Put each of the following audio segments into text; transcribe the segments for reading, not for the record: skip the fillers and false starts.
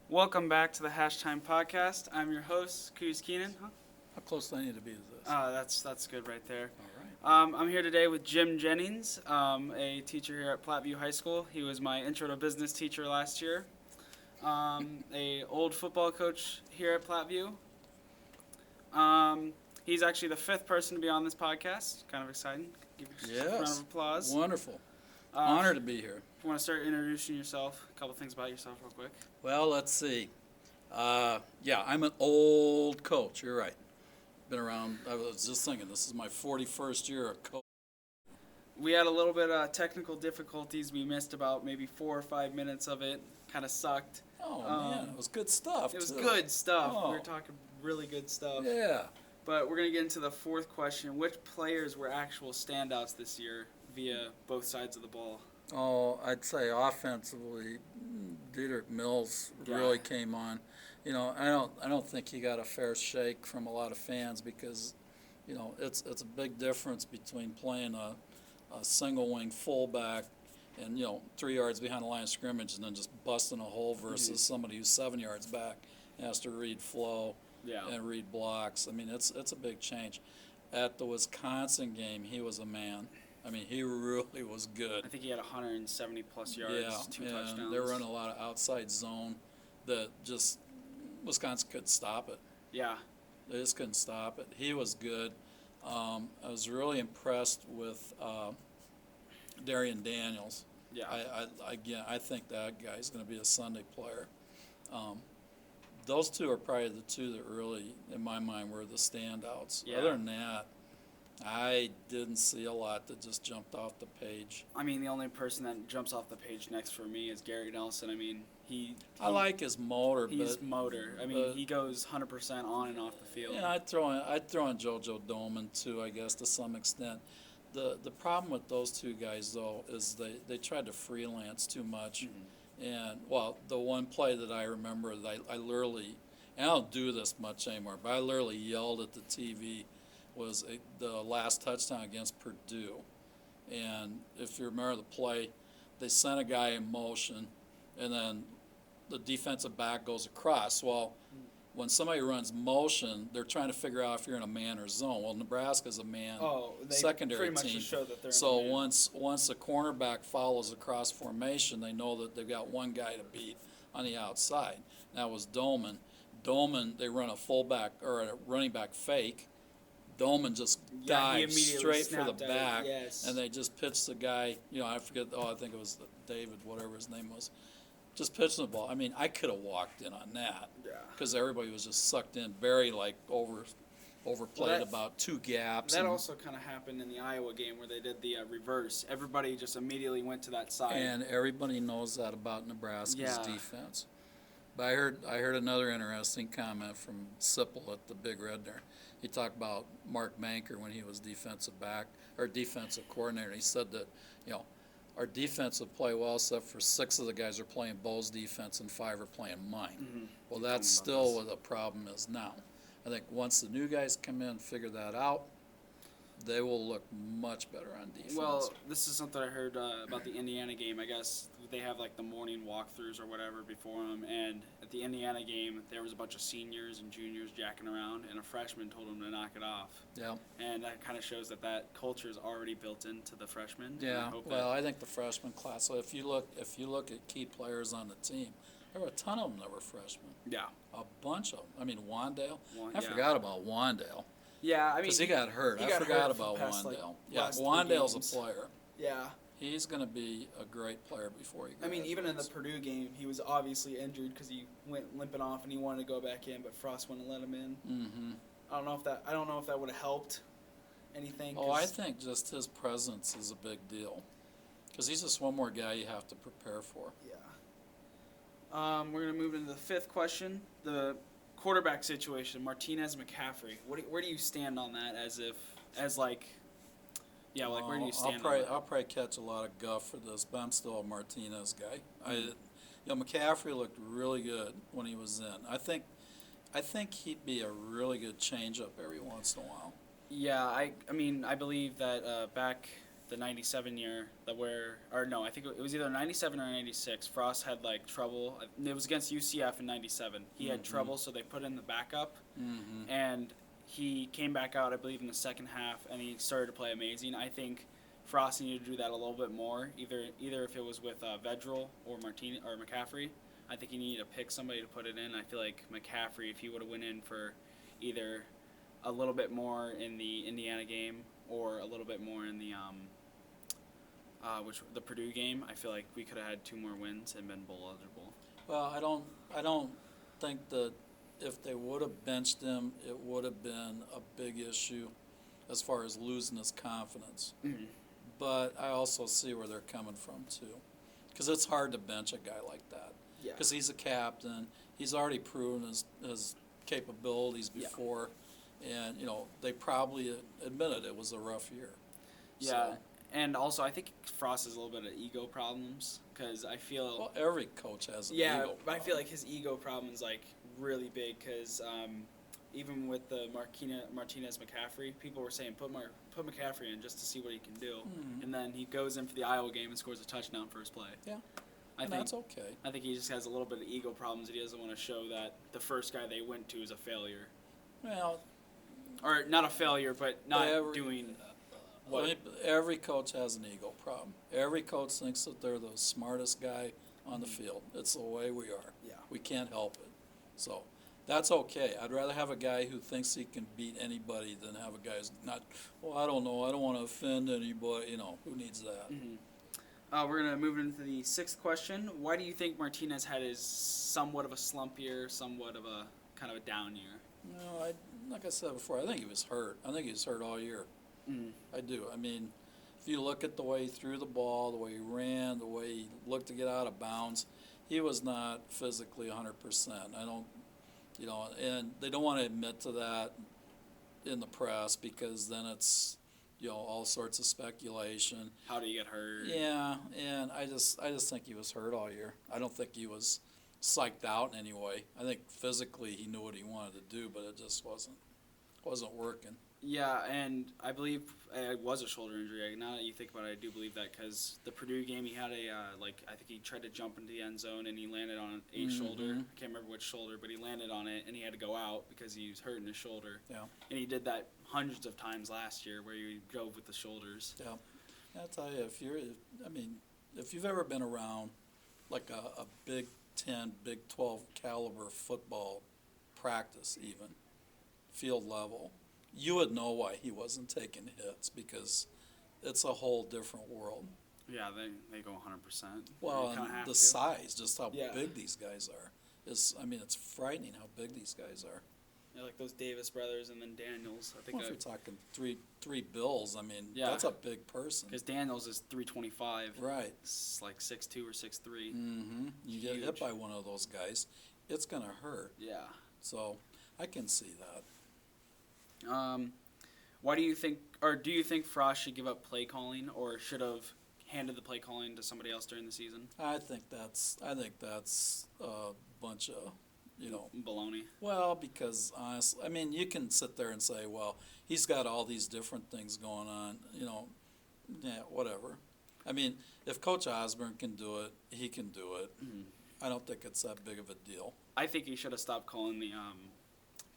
Welcome back to the Hash Time Podcast. I'm your host, Kuz Keenan. Huh? How close do I need to be to this? That's good right there. All right. I'm here today with Jim Jennings, a teacher here at Platteview High School. He was my Intro to Business teacher last year. A old football coach here at Platteview. He's actually the fifth person to be on this podcast. Kind of exciting. Give you a round of applause. Wonderful. Honor to be here. If you want to start introducing yourself, a couple things about yourself real quick. Well, let's see. I'm an old coach. You're right. Been around. I was just thinking, this is my 41st year of coach. We had a little bit of technical difficulties. We missed about maybe 4 or 5 minutes of it. Kind of sucked. Oh, man, it was good stuff, It was too. good stuff. Oh. We were talking really good stuff. Yeah. But we're going to get into the fourth question. Which players were actual standouts this year via both sides of the ball? Oh, I'd say offensively, Dietrich Mills Yeah. really came on. You know, I don't think he got a fair shake from a lot of fans because, you know, it's a big difference between playing a single wing fullback and, you know, 3 yards behind the line of scrimmage and then just busting a hole versus somebody who's 7 yards back and has to read flow and read blocks. I mean, it's a big change. At the Wisconsin game, he was a man. I mean, he really was good. I think he had 170 plus yards, 2 touchdowns. They were running a lot of outside zone that just Wisconsin couldn't stop it. Yeah. They just couldn't stop it. He was good. I was really impressed with Darian Daniels. Yeah. I think that guy's going to be a Sunday player. Those two are probably the two that really, in my mind, were the standouts. Yeah. Other than that, I didn't see a lot that just jumped off the page. I mean, the only person that jumps off the page next for me is Gary Nelson. I mean, I like his motor, he's but motor. I mean, he goes 100% on and off the field. yeah, I'd throw in JoJo Doman too, I guess, to some extent. The problem with those two guys though is they tried to freelance too much, and well, the one play that I remember that I literally, and I don't do this much anymore, but I literally yelled at the TV. Was the last touchdown against Purdue. And if you remember the play, they sent a guy in motion, and then the defensive back goes across. Well, when somebody runs motion, they're trying to figure out if you're in a man or zone. Well, Nebraska's a man secondary pretty much team. just show that they're So in a man. once the cornerback follows across formation, they know that they've got one guy to beat on the outside. That was Doman. Doman, they run a fullback or a running back fake. Doman just dived straight for the back, and they just pitched the guy, you know, I forget, I think it was David, whatever his name was, just pitching the ball. I mean, I could have walked in on that because everybody was just sucked in. Barry, overplayed about 2 gaps. That also kind of happened in the Iowa game where they did the reverse. Everybody just immediately went to that side. And everybody knows that about Nebraska's defense. But I heard another interesting comment from Sipple at the Big Red there. He talked about Mark Banker when he was defensive coordinator. He said that, you know, our defense would play well except for 6 of the guys are playing Bo's defense and 5 are playing mine. Well, that's still what the problem is now. I think once the new guys come in and figure that out, they will look much better on defense. Well, this is something I heard about the Indiana game. I guess they have like the morning walkthroughs or whatever before them, and at the Indiana game, there was a bunch of seniors and juniors jacking around, and a freshman told them to knock it off. Yeah. And that kind of shows that culture is already built into the freshmen. Yeah. I think the freshman class. So if you look at key players on the team, there were a ton of them that were freshmen. Yeah. A bunch of them. I mean, Wandale. I forgot about Wandale. Yeah, I mean, because he got hurt. I forgot about Wandale. Wandale's a player. Yeah. He's going to be a great player before he graduates. I mean, even in the Purdue game, he was obviously injured because he went limping off and he wanted to go back in, but Frost wouldn't let him in. Mm-hmm. I don't know if that would have helped anything. Oh, I think just his presence is a big deal because he's just one more guy you have to prepare for. Yeah. We're going to move into the fifth question. The quarterback situation, Martinez McCaffrey. Where do you stand on that? Where do you stand on that? I'll probably catch a lot of guff for this, but I'm still a Martinez guy. McCaffrey looked really good when he was in. I think he'd be a really good changeup every once in a while. Yeah, I mean, I believe that back the 97 year I think it was either 97 or 96. Frost had like trouble. It was against UCF in 97. He had trouble, so they put in the backup, and he came back out, I believe, in the second half, and he started to play amazing. I think Frost needed to do that a little bit more, either if it was with Vedral or Martinez or McCaffrey. I think he needed to pick somebody to put it in. I feel like McCaffrey, if he would have went in for either a little bit more in the Indiana game or a little bit more in the the Purdue game, I feel like we could have had 2 more wins and been bowl eligible. Well, I don't think that if they would have benched him, it would have been a big issue as far as losing his confidence. Mm-hmm. But I also see where they're coming from too, because it's hard to bench a guy like that. Yeah. Because he's a captain, he's already proven his capabilities before, and they probably admitted it was a rough year. Yeah. So, and also, I think Frost has a little bit of ego problems because I feel. Well, every coach has an ego problem. But I feel like his ego problem is like really big because even with the Martinez McCaffrey, people were saying put McCaffrey in just to see what he can do, and then he goes in for the Iowa game and scores a touchdown first play. Yeah, I think that's okay. I think he just has a little bit of ego problems that he doesn't want to show that the first guy they went to is a failure. Well, or not a failure, but not doing. Every coach has an ego problem. Every coach thinks that they're the smartest guy on the field. It's the way we are. Yeah. We can't help it. So that's okay. I'd rather have a guy who thinks he can beat anybody than have a guy who's not, I don't know, I don't want to offend anybody. Who needs that? Mm-hmm. We're going to move into the 6th question. Why do you think Martinez had his somewhat of a slump year, somewhat of a kind of a down year? Like I said before, I think he was hurt. I think he was hurt all year. I do. I mean, if you look at the way he threw the ball, the way he ran, the way he looked to get out of bounds, he was not physically 100%. I don't, and they don't want to admit to that in the press because then it's, all sorts of speculation. How do you get hurt? Yeah, and I just think he was hurt all year. I don't think he was psyched out in any way. I think physically he knew what he wanted to do, but it just wasn't working. Yeah, and I believe it was a shoulder injury. Now that you think about it, I do believe that because the Purdue game, he had I think he tried to jump into the end zone and he landed on a shoulder. I can't remember which shoulder, but he landed on it and he had to go out because he was hurting his shoulder. Yeah. And he did that hundreds of times last year where he drove with the shoulders. Yeah. I'll tell you, if you've ever been around like a Big 10, Big 12 caliber football practice even, field level, you would know why he wasn't taking hits because it's a whole different world. Yeah, they go 100%. Well, and the size, just how big these guys are, it's frightening how big these guys are. Yeah, like those Davis brothers and then Daniels. I think if you're talking three Bills, that's a big person. Because Daniels is 325. Right. It's like 6'2" or 6'3". Mm-hmm. You get hit by one of those guys, it's going to hurt. Yeah. So I can see that. Why do you think Frost should give up play calling or should have handed the play calling to somebody else during the season? I think that's a bunch of, baloney. Well, because honestly, you can sit there and say, well, he's got all these different things going on, whatever. If Coach Osborne can do it, he can do it. Mm-hmm. I don't think it's that big of a deal. I think he should have stopped calling the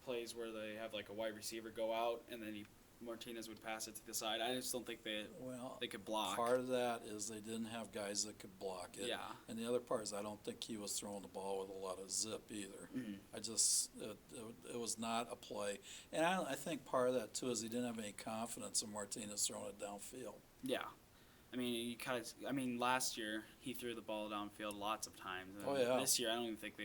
plays where they have like a wide receiver go out and then Martinez would pass it to the side. I just don't think they could block. Part of that is they didn't have guys that could block it. Yeah. And the other part is I don't think he was throwing the ball with a lot of zip either. Mm-hmm. It was not a play. And I think part of that too is he didn't have any confidence in Martinez throwing it downfield. Yeah. Last year he threw the ball downfield lots of times. Oh yeah. This year I don't even think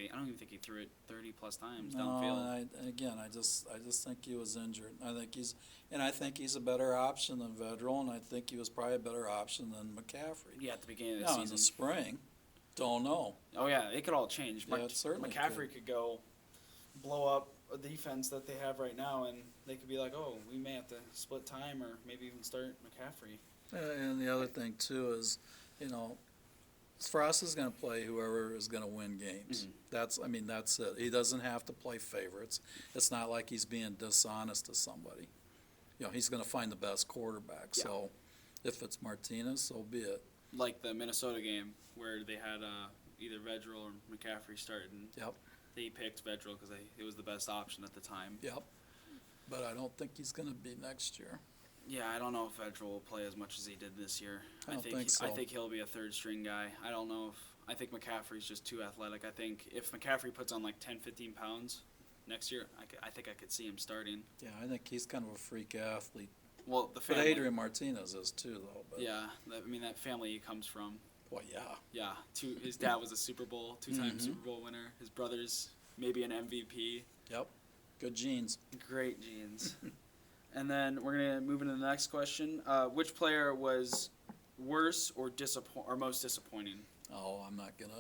he threw it 30 plus times downfield. No, I just think he was injured. I think he's a better option than Vedral, and I think he was probably a better option than McCaffrey. Yeah, at the beginning of the season. In the spring, don't know. Oh yeah, it could all change. Yeah, it certainly McCaffrey could go blow up a defense that they have right now, and they could be like, oh, we may have to split time or maybe even start McCaffrey. And the other thing, too, is, Frost is going to play whoever is going to win games. Mm-hmm. That's it. He doesn't have to play favorites. It's not like he's being dishonest to somebody. He's going to find the best quarterback. Yeah. So If it's Martinez, so be it. Like the Minnesota game where they had either Vedral or McCaffrey starting. Yep. They picked Vedral because it was the best option at the time. Yep. But I don't think he's going to be next year. Yeah, I don't know if Vedral will play as much as he did this year. I don't think so. I think he'll be a third string guy. I don't know if I think McCaffrey's just too athletic. I think if McCaffrey puts on like 10, 15 pounds next year, I think I could see him starting. Yeah, I think he's kind of a freak athlete. Well, the But family. Adrian Martinez is too, though. But, Yeah, I mean that family he comes from. well, yeah. Yeah, his dad was a Super Bowl, two-time Mhm. Super Bowl winner. His brother's maybe an MVP. Yep. Good genes. Great genes. And then we're gonna move into the next question. Which player was worse or most disappointing? Oh, I'm not gonna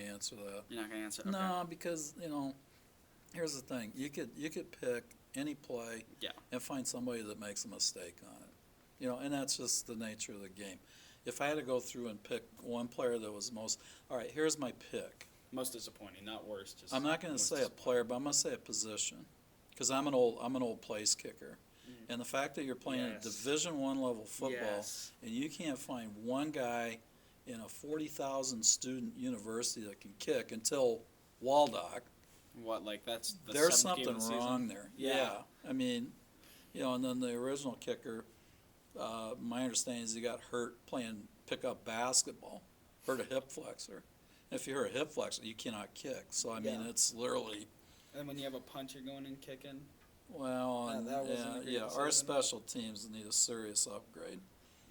answer that. You're not gonna answer. Okay. No, because here's the thing: you could pick any play, Yeah. and find somebody that makes a mistake on it, and that's just the nature of the game. If I had to go through and pick one player that was all right, here's my pick. Most disappointing, not worst. Just I'm not going to most say a disappointing. player, but I'm going to say a position, because I'm an old place kicker, and the fact that you're playing Yes. Division I level football, Yes. and you can't find one guy in a 40,000 student university that can kick until Waldock. What, like that's the There's seventh game something of the season? wrong there. Yeah. I mean, and then the original kicker, my understanding is he got hurt playing pickup basketball, hurt a hip flexor. If you hurt a hip flexor, you cannot kick. So, I mean, Yeah. it's literally, And when you have a puncher going and kicking. well, and, that wasn't a great our decision. special teams need a serious upgrade,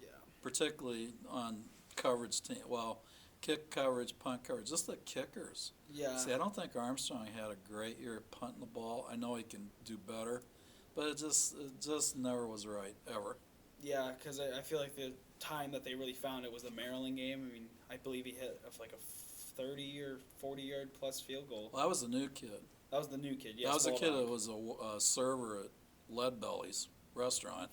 Yeah. particularly on coverage team. Well, kick coverage, punt coverage, just the kickers. Yeah. See, I don't think Armstrong had a great year punting the ball. I know he can do better, but it just never was right, ever. Yeah, because I feel like the time that they really found it was the Maryland game. I mean, I believe he hit like a 30 or 40-yard plus field goal. Well, that was a new kid. That was the new kid. Yes, That was a kid that Bulldog. was a server at Lead Belly's restaurant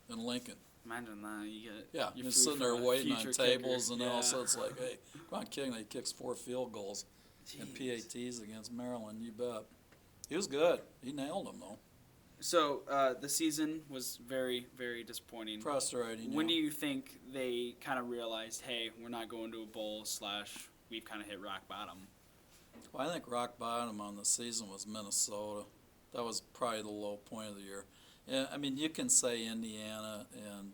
in Lincoln. Imagine that. You get Yeah, you're you're free sitting for there a waiting on future tables, kicker. and Yeah. also it's like, hey, come on, kid, and he kicks 4 field goals and Jeez. PATs against Maryland. You bet. He was good. He nailed them though. So the season was very, very disappointing. Frustrating. When do yeah. you think they kind of realized, hey, we're not going to a bowl / we've kind of hit rock bottom? Well, I think rock bottom on the season was Minnesota. That was probably the low point of the year. Yeah, I mean, you can say Indiana and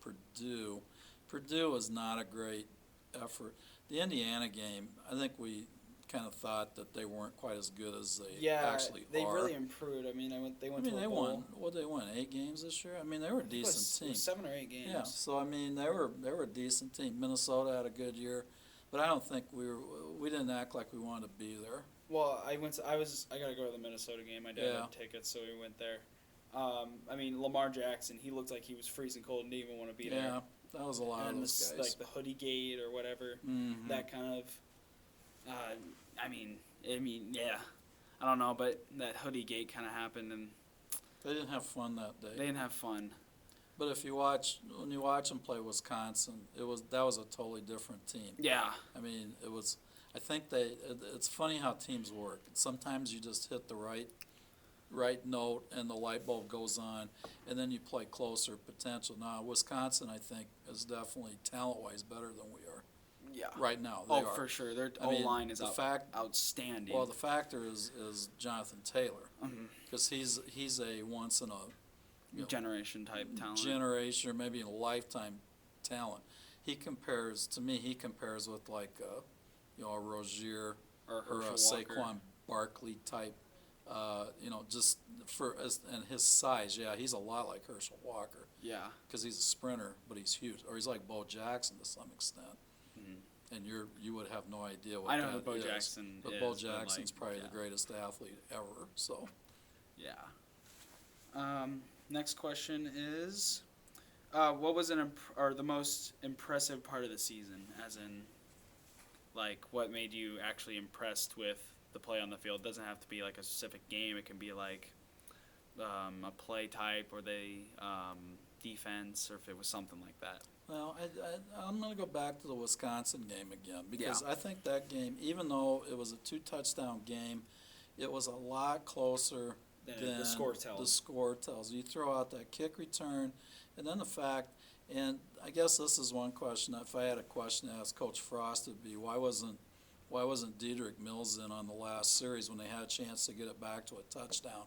Purdue. Purdue was not a great effort. The Indiana game, I think we kind of thought that they weren't quite as good as they actually they are. really improved. I mean, they went to a they bowl. won. What they won? 8 games this year. I mean, they were a I think it decent was, team. It was 7 or 8 games. Yeah. So I mean, they were a decent team. Minnesota had a good year, but I don't think we didn't act like we wanted to be there. Well, I got to go to the Minnesota game. My dad Yeah. had tickets, so we went there. I mean, Lamar Jackson, he looked like he was freezing cold and didn't even want to be there. Yeah, that was a lot of And those guys. like the hoodie gate or whatever, Mhm. that kind of. I mean, yeah, I don't know, but that hoodie gate kind of happened, and They didn't have fun that day. they didn't have fun. But when you watch them play Wisconsin, that was a totally different team. Yeah, I mean, it was. I think it's funny how teams work. Sometimes you just hit the right note and the light bulb goes on, and then you play closer potential. Now, Wisconsin, I think, is definitely talent-wise better than we are yeah. right now. They Oh, are. for sure. Their I mean, O-line is the fact- outstanding. Well, the factor is Jonathan Taylor, Mhm. because he's a once in a generation type talent. generation or maybe a lifetime talent. He compares with like a Rozier or or a Herschel Walker. Saquon Barkley type. Just and his size. Yeah, he's a lot like Herschel Walker Yeah. because he's a sprinter, but he's huge. Or he's like Bo Jackson to some extent. Mhm. And you would have no idea what I know that who Bo is. Jackson But is. Bo but, Jackson's like, probably yeah. the greatest athlete ever. So. Yeah. Next question is, what was the most impressive part of the season? As in, like, what made you actually impressed with the play on the field? It doesn't have to be like a specific game. It can be like a play type or the defense, or if it was something like that. Well, I'm going to go back to the Wisconsin game again because I think that game, even though it was a 2-touchdown game, it was a lot closer Than than the score tells. the score tells. You throw out that kick return, and then the fact, And I guess this is one question. If I had a question to ask Coach Frost, it'd be why wasn't Diedrich Mills in on the last series when they had a chance to get it back to a touchdown?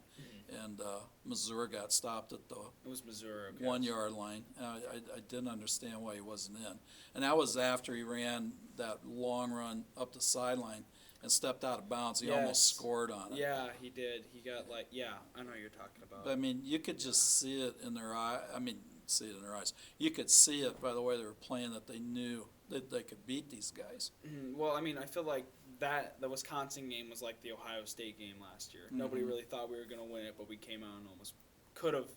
And Missouri got stopped at the It was Missouri. Okay. 1 yard line. I didn't understand why he wasn't in. And that was after he ran that long run up the sideline and stepped out of bounds. He almost scored on it. Yeah, he did. He got I know what you're talking about. But I mean, you could just see it in their eye. I mean, see it in their eyes. You could see it by the way they were playing that they knew that they could beat these guys. Well, I mean, I feel like the Wisconsin game was like the Ohio State game last year. Nobody really thought we were going to win it, but we came out and almost could have.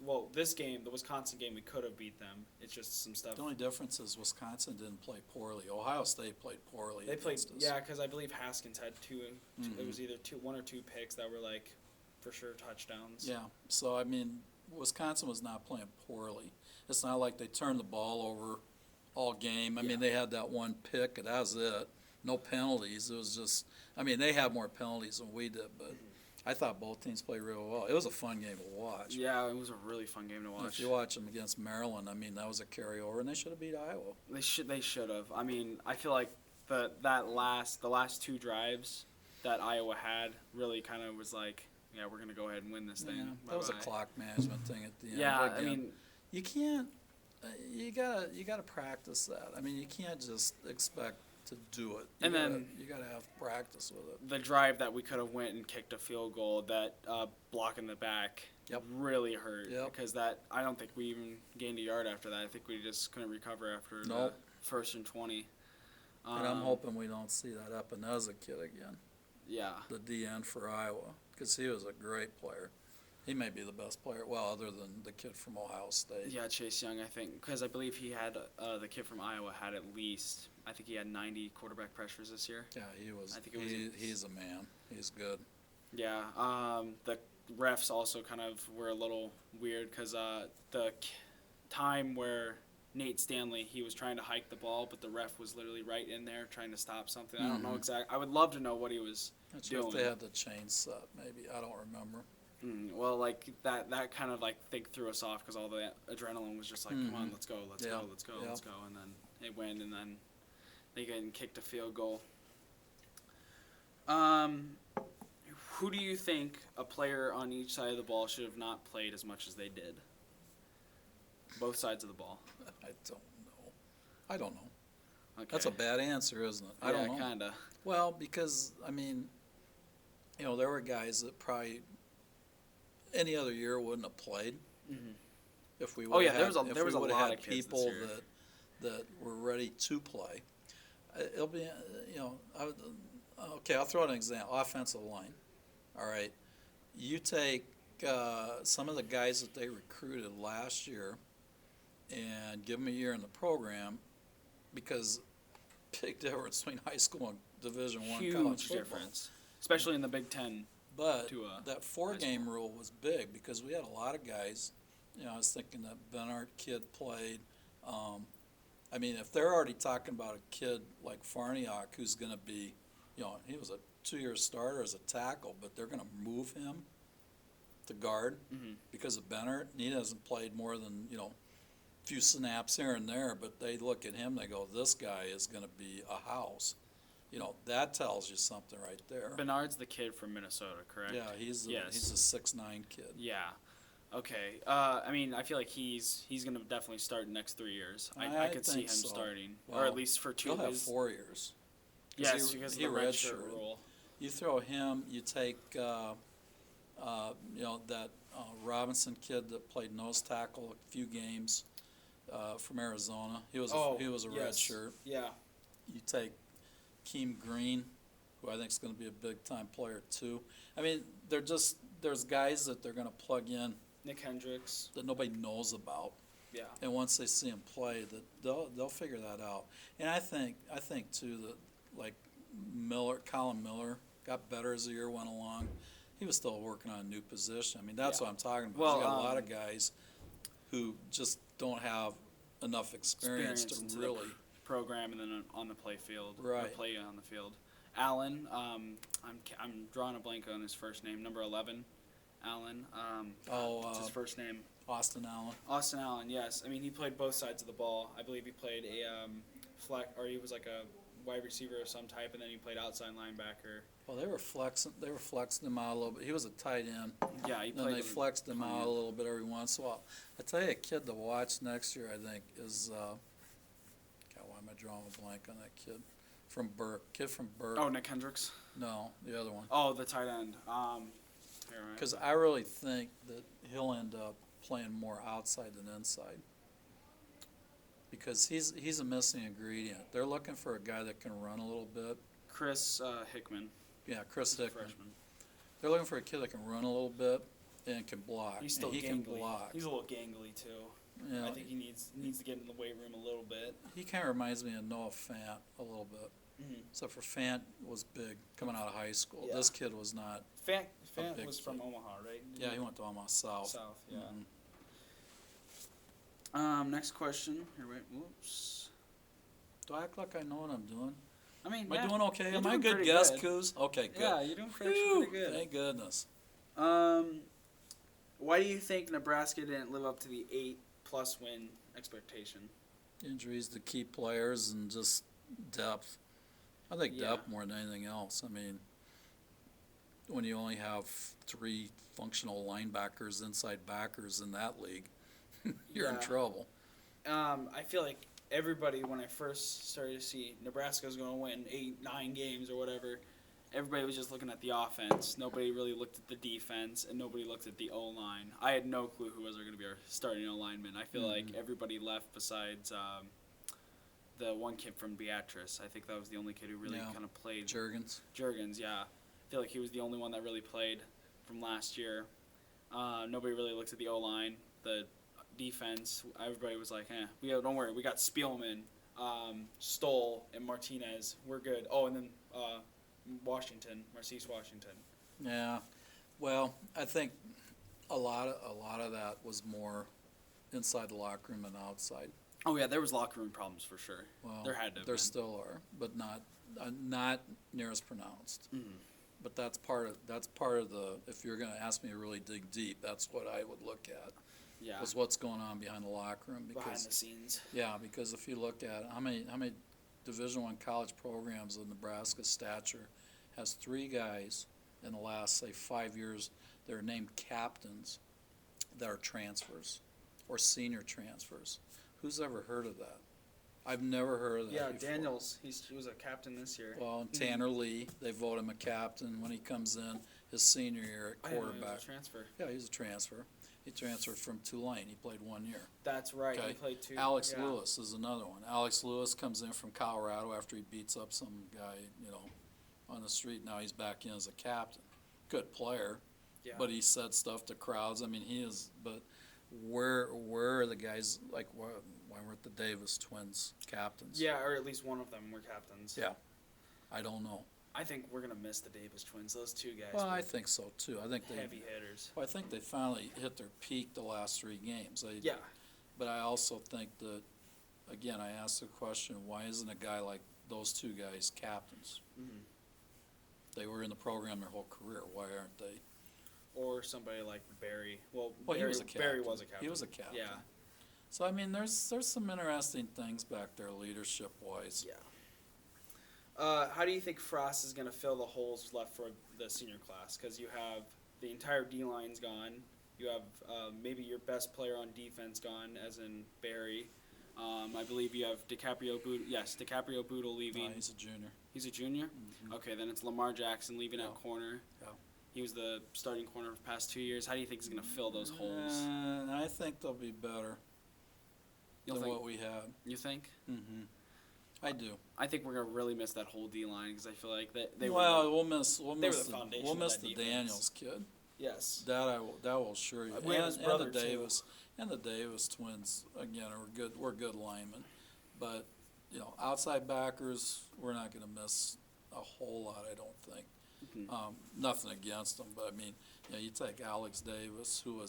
Well, this game, the Wisconsin game, we could have beat them. It's just some stuff. The only difference is Wisconsin didn't play poorly. Ohio State played poorly. They played, against us. yeah, because I believe Haskins had it was either one or two picks that were like for sure touchdowns. Yeah, so I mean, Wisconsin was not playing poorly. It's not like they turned the ball over all game. I mean, they had that one pick, and that was it. No penalties. It was just, I mean, they had more penalties than we did, but I thought both teams played real well. It was a fun game to watch. Yeah, it was a really fun game to watch. If you watch them against Maryland, I mean, that was a carryover, and they should have beat Iowa. They should have. I mean, I feel like the last two drives that Iowa had really kind of was like, yeah, we're gonna go ahead and win this thing. Yeah, Bye-bye. that was a clock management thing at the end. Yeah, But I again, mean, you can't. You gotta practice that. I mean, you can't just expect to do it. You gotta have practice with it. the drive that we could have went and kicked a field goal, that block in the back really hurt. Because I don't think we even gained a yard after that. I think we just couldn't recover after the 1st and 20. And I'm hoping we don't see that Epineza kid again. Yeah. The DN for Iowa, because he was a great player. He may be the best player, well, other than the kid from Ohio State. Yeah, Chase Young, I think, because I believe he had the kid from Iowa had at least, I think he had 90 quarterback pressures this year. Yeah, he was. I think it was. He's a man. He's good. Yeah, the refs also kind of were a little weird because the time where Nate Stanley, he was trying to hike the ball, but the ref was literally right in there trying to stop something. I don't know exactly. I would love to know what he was doing. If they had the chain set, maybe. I don't remember. Well, like that kind of like threw us off because all the adrenaline was just like, come on, let's go, let's go, and then it went, and then they kicked a field goal. Who do you think a player on each side of the ball should have not played as much as they did? Both sides of the ball. I don't know. Okay. That's a bad answer, isn't it? I don't know. Kinda. Well, because I mean, there were guys that probably any other year wouldn't have played. If we would there was a lot of kids people this year that were ready to play. It'll be okay. I'll throw out an example. Offensive line. All right, you take some of the guys that they recruited last year and give them a year in the program, because big difference between high school and Division I college football. Huge difference, especially in the Big Ten. But that 4-game rule was big because we had a lot of guys. I was thinking that Benart kid played. I mean, if they're already talking about a kid like Farniok who's going to be, he was a 2-year starter as a tackle, but they're going to move him to guard because of Benart. And he hasn't played more than, a few snaps here and there, but they look at him, they go, this guy is going to be a house. That tells you something right there. Bernard's the kid from Minnesota, correct? Yeah, he's a 6'9" kid. Yeah. Okay. I mean, I feel like he's going to definitely start the next 3 years. I could see him starting, or at least for 2 years. He'll have 4 years. Yes, because of the redshirt rule. You throw him. You take, that Robinson kid that played nose tackle a few games from Arizona. He was a redshirt. Yeah. You take Keem Green, who I think is going to be a big-time player too. I mean, there's guys that they're going to plug in. Nick Hendricks. That nobody knows about. Yeah. And once they see him play, that they'll figure that out. And I think too that like Colin Miller got better as the year went along. He was still working on a new position. I mean, that's what I'm talking about. Well, you got a lot of guys who just don't have enough experience to really program and then on the play field, right? Or play on the field. Allen, I'm drawing a blank on his first name. Number 11, Allen. What's his first name? Austin Allen. Austin Allen, yes. I mean, he played both sides of the ball. I believe he played a or he was like a wide receiver of some type, and then he played outside linebacker. Well, they were flexing him out a little bit. He was a tight end. Yeah, he Then played. they flexed him out a little bit every once in a while. I tell you, a kid to watch next year, I think, is God. Why am I drawing a blank on that kid? From Burke. Kid from Burke. Oh, Nick Hendricks. No, the other one. Oh, the tight end. Because I really think that he'll end up playing more outside than inside. Because he's a missing ingredient. They're looking for a guy that can run a little bit. Chris Hickman. Yeah, Chris Hickman. Freshman. They're looking for a kid that can run a little bit and can block. He's still and he gangly. can block. He's a little gangly too. You know, I think he needs to get in the weight room a little bit. he kind of reminds me of Noah Fant a little bit. Mm-hmm. Except for Fant was big coming out of high school. Yeah. This kid was not. Fant big was from kid. Omaha, right? Yeah, he went to Omaha South. South, yeah. Mhm. Next question. Here, wait. Whoops. Do I act like I know what I'm doing? I mean, Am I doing okay? you're Am I a doing good pretty guest, good. Coos? Okay, good. Yeah, you're doing pretty Phew, good. Thank goodness. Why do you think Nebraska didn't live up to the 8+ win expectation? Injuries to key players and just depth. I think Yeah. depth more than anything else. I mean, when you only have 3 functional linebackers, inside backers in that league, you're in Yeah. trouble. I feel like everybody, when I first started to see Nebraska was going to win 8-9 games or whatever, everybody was just looking at the offense. Nobody really looked at the defense, and nobody looked at the O-line. I had no clue who was going to be our starting O-lineman. I feel like everybody left besides the one kid from Beatrice. I think that was the only kid who really Yeah. kind of played. Jurgens. Jurgens, yeah. I feel like he was the only one that really played from last year. Nobody really looked at the O-line. The defense, everybody was like, don't worry, we got Spielman, Stoll, and Martinez. We're good. Oh, and then Marcise Washington. Yeah. Well, I think a lot of that was more inside the locker room than outside. Oh, yeah, there was locker room problems for sure. Well, There had to have there been. still are, but not near as pronounced. Mhm. But that's part of the. If you're going to ask me to really dig deep, that's what I would look at. Yeah, Was what's going on behind the locker room. behind Because the scenes. yeah, because if you look at how many Division I college programs of Nebraska stature has 3 guys in the last, say, 5 years that are named captains that are transfers or senior transfers. Who's ever heard of that? I've never heard of that Yeah, before. Daniels, he was a captain this year. Well, and Tanner Lee, they vote him a captain when he comes in his senior year at I didn't know he was quarterback. a transfer. Yeah, he's a transfer. He transferred from Tulane. He played 1 year. That's right. Okay. He played 2. Alex yeah. Lewis is another one. Alex Lewis comes in from Colorado after he beats up some guy, on the street. Now he's back in as a captain. Good player, Yeah. but he said stuff to crowds. I mean, he is. But where are the guys? Like, why weren't the Davis twins captains? Yeah, or at least one of them were captains. Yeah. I don't know. I think we're gonna miss the Davis twins. Those 2 guys. Well, were I think so too. I think heavy hitters. Well, I think they finally hit their peak the last 3 games. Yeah. But I also think that, again, I asked the question, why isn't a guy like those 2 guys captains? Mhm. They were in the program their whole career. Why aren't they? Or somebody like Barry. Well, Well, Barry, he was a captain. Barry was a captain. He was a captain. Yeah. So, I mean, there's some interesting things back there leadership-wise. Yeah. How do you think Frost is going to fill the holes left for the senior class? Because you have the entire D-line's gone. You have maybe your best player on defense gone, as in Barry. I believe you have DiCaprio Boodle. Yes, DiCaprio Boodle leaving. He's a junior. He's a junior? Mhm. Okay, then it's Lamar Jackson leaving at Yeah. corner. Yeah. He was the starting corner for the past 2 years. How do you think he's going to fill those holes? I think they'll be better You'll than think- what we had. You think? Mm-hmm. I do. I think we're going to really miss that whole D-line because I feel like they well, were. we'll miss they were the foundation we'll of miss that the defense. Daniels kid. Yes. That will assure you. We have his brother, and the Davis twins again are good. We're good linemen, but outside backers we're not going to miss a whole lot. I don't think. Mhm. Nothing against them, but I mean, you take Alex Davis, who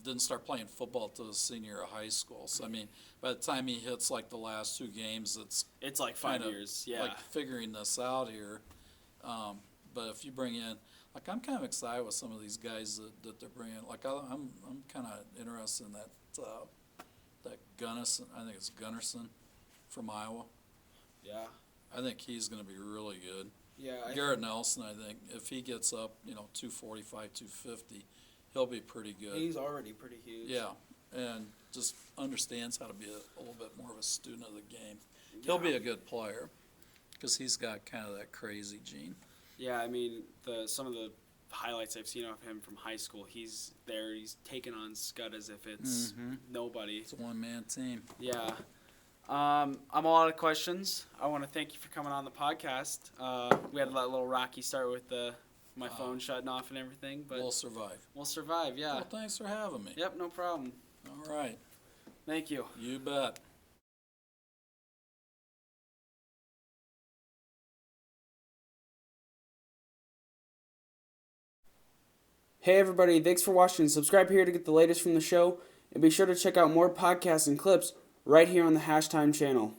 didn't start playing football till his senior year of high school. So I mean, by the time he hits like the last 2 games, It's like 5 kind of years. Yeah. like figuring this out here. But if you bring in Like, I'm kind of excited with some of these guys that they're bringing. Like, I'm kind of interested in that Gunnison. I think it's Gunnarsson from Iowa. Yeah. I think he's going to be really good. Yeah. Garrett Nelson, I think, if he gets up, 245, 250, he'll be pretty good. He's already pretty huge. Yeah, and just understands how to be a little bit more of a student of the game. He'll be a good player because he's got kind of that crazy gene. Yeah, I mean, some of the highlights I've seen of him from high school, he's taking on Scud as if it's nobody. It's a one-man team. Yeah. I'm all out of questions. I want to thank you for coming on the podcast. We had that little rocky start with my phone shutting off and everything, but We'll survive. we'll survive, yeah. Well, thanks for having me. Yep, no problem. All right. Thank you. You bet. Hey everybody, thanks for watching. Subscribe here to get the latest from the show, and be sure to check out more podcasts and clips right here on the Hashtime channel.